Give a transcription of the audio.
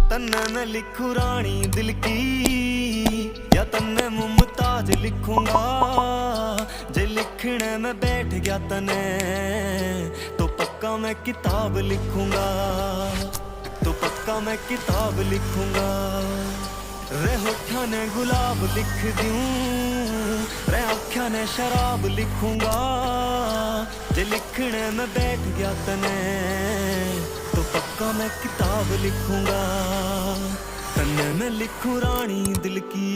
तन्ने मैं लिखूं रानी दिल की, या तन्ने मुमताज लिखूंगा। जे लिखने में बैठ गया तने तो पक्का मैं किताब लिखूंगा, तो पक्का मैं किताब लिखूंगा। रे होठा ने गुलाब लिख दूं, रे आँखा ने शराब लिखूंगा। जे लिखने में बैठ गया तने तो पक्का मैं किताब लिखूंगा। तन्ने मैं लिखूं रानी दिल की।